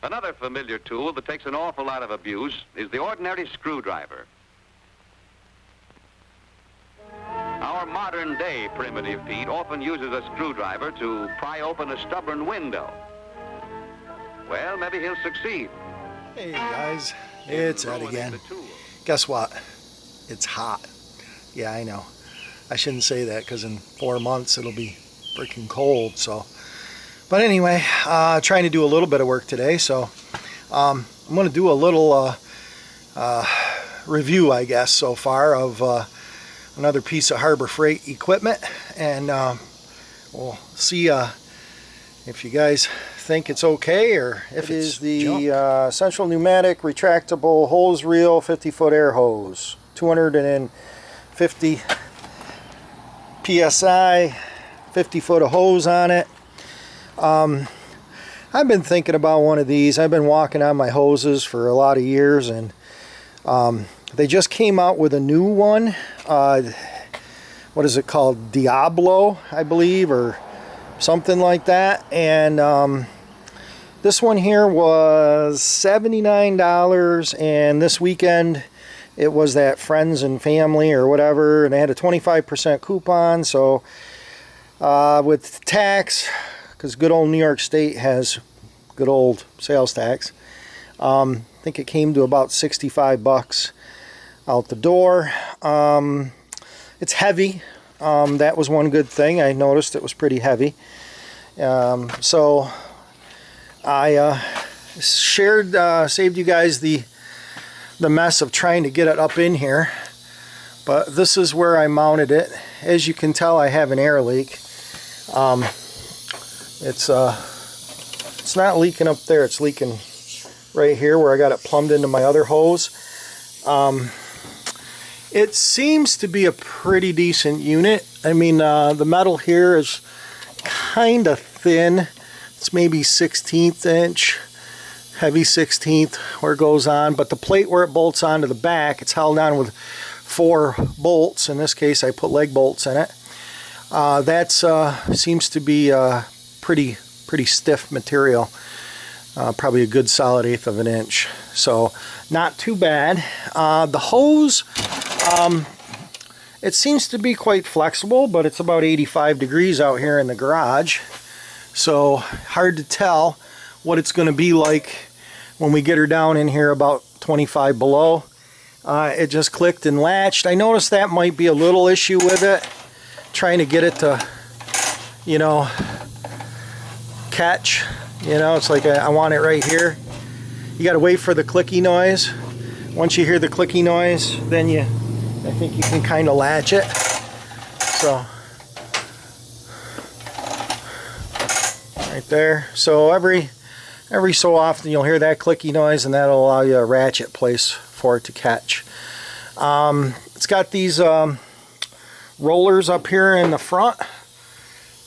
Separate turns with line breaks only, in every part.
Another familiar tool that takes an awful lot of abuse is the ordinary screwdriver. Our modern-day primitive Pete often uses a screwdriver to pry open a stubborn window. Well, maybe he'll succeed.
Hey guys, it's Ed again. Guess what? It's hot. Yeah, I know. I shouldn't say that because in 4 months it'll be freaking cold. So, but anyway, trying to do a little bit of work today. So I'm going to do a little review, I guess, so far of another piece of Harbor Freight equipment, and we'll see if you guys think it's okay or if it's the Central Pneumatic retractable hose reel 50-foot air hose, 250 psi, 50 foot of hose on it. I've been thinking about one of these. I've been walking on my hoses for a lot of years, and they just came out with a new one. What is it called? Diablo, I believe, or something like that. And this one here was $79, and this weekend it was that Friends and Family or whatever, and they had a 25% coupon. So with tax, because good old New York State has good old sales tax, I think it came to about 65 bucks out the door. It's heavy. That was one good thing. I noticed it was pretty heavy. So I saved you guys the mess of trying to get it up in here. But this is where I mounted it. As you can tell, I have an air leak. It's not leaking up there. It's leaking right here where I got it plumbed into my other hose. It seems to be a pretty decent unit. I mean, the metal here is kind of thin. It's maybe 1/16 inch, heavy 1/16 where it goes on, but the plate where it bolts onto the back, it's held on with 4 bolts. In this case, I put leg bolts in it. That seems to be pretty stiff material. Probably a good solid 1/8 of an inch. So not too bad. The hose, it seems to be quite flexible, but it's about 85 degrees out here in the garage. So hard to tell what it's going to be like when we get her down in here about 25 below. It just clicked and latched. I noticed that might be a little issue with it. Trying to get it to, you know, catch. You know, it's like I want it right here. You got to wait for the clicky noise. Once you hear the clicky noise, then I think you can kind of latch it. So right there. So every so often you'll hear that clicky noise, and that'll allow you a ratchet place for it to catch. It's got these rollers up here in the front.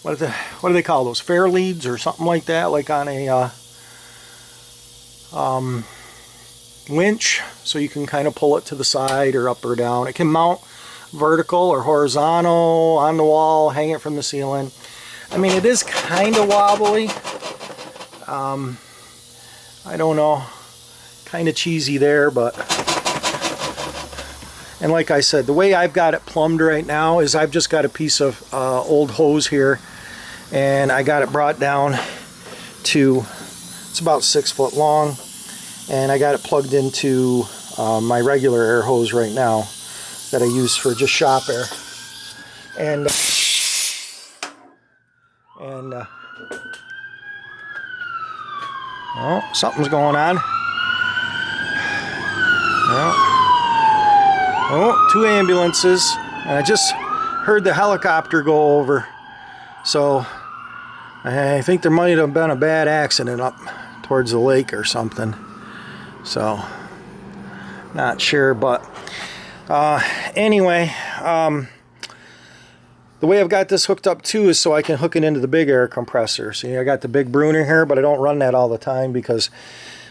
What do they call those? Fair leads or something like that, like on a winch, so you can kind of pull it to the side or up or down. It can mount vertical or horizontal on the wall, hang it from the ceiling. I mean, it is kind of wobbly. I don't know, kind of cheesy there, but, and like I said, the way I've got it plumbed right now is I've just got a piece of old hose here, and I got it brought down to, it's about 6 foot long, and I got it plugged into my regular air hose right now that I use for just shop air. And oh, something's going on. Well, oh, 2 ambulances, and I just heard the helicopter go over. So I think there might have been a bad accident up towards the lake or something. So not sure, but anyway, the way I've got this hooked up too is so I can hook it into the big air compressor. See, I got the big Brunner here, but I don't run that all the time because,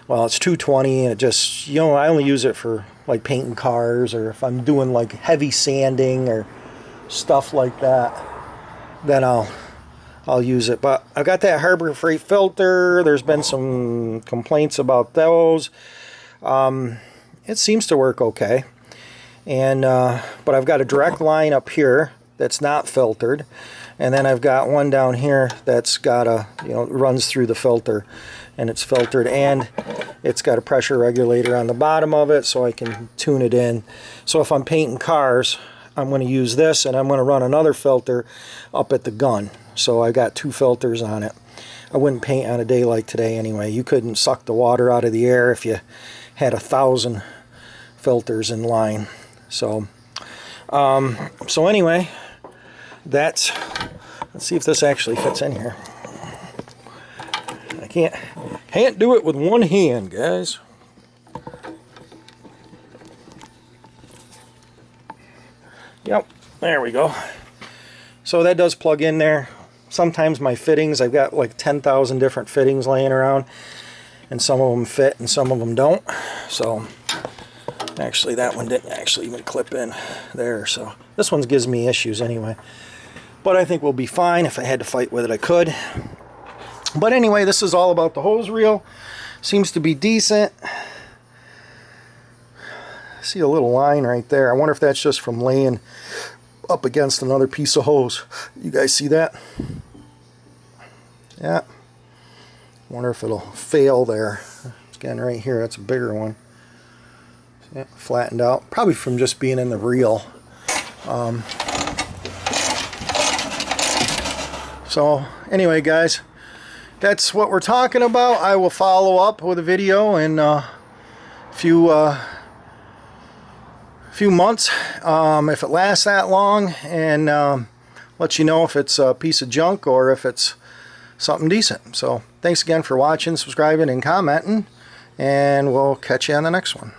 well, it's 220 and it just, you know, I only use it for like painting cars, or if I'm doing like heavy sanding or stuff like that, then I'll I'll use it. But I've got that Harbor Freight filter. There's been some complaints about those. It seems to work okay. And but I've got a direct line up here that's not filtered, and then I've got one down here that's got a, runs through the filter, and it's filtered, and it's got a pressure regulator on the bottom of it so I can tune it in. So if I'm painting cars, I'm going to use this, and I'm going to run another filter up at the gun. So I got 2 filters on it. I wouldn't paint on a day like today anyway. You couldn't suck the water out of the air if you had 1,000 filters in line. So anyway, let's see if this actually fits in here. I can't do it with one hand, guys. Yep, there we go. So that does plug in there. Sometimes my fittings, I've got like 10,000 different fittings laying around, and some of them fit and some of them don't. So actually that one didn't actually even clip in there, so this one gives me issues anyway. But I think we'll be fine. If I had to fight with it, I could. But anyway, this is all about the hose reel. Seems to be decent. See a little line right there. I wonder if that's just from laying up against another piece of hose. You guys see that? Yeah. Wonder if it'll fail there. Again, right here, that's a bigger one. Yeah, flattened out. Probably from just being in the reel. So anyway, guys, that's what we're talking about. I will follow up with a video in a few months, if it lasts that long, and let you know if it's a piece of junk or if it's something decent. So thanks again for watching, subscribing, and commenting, and we'll catch you on the next one.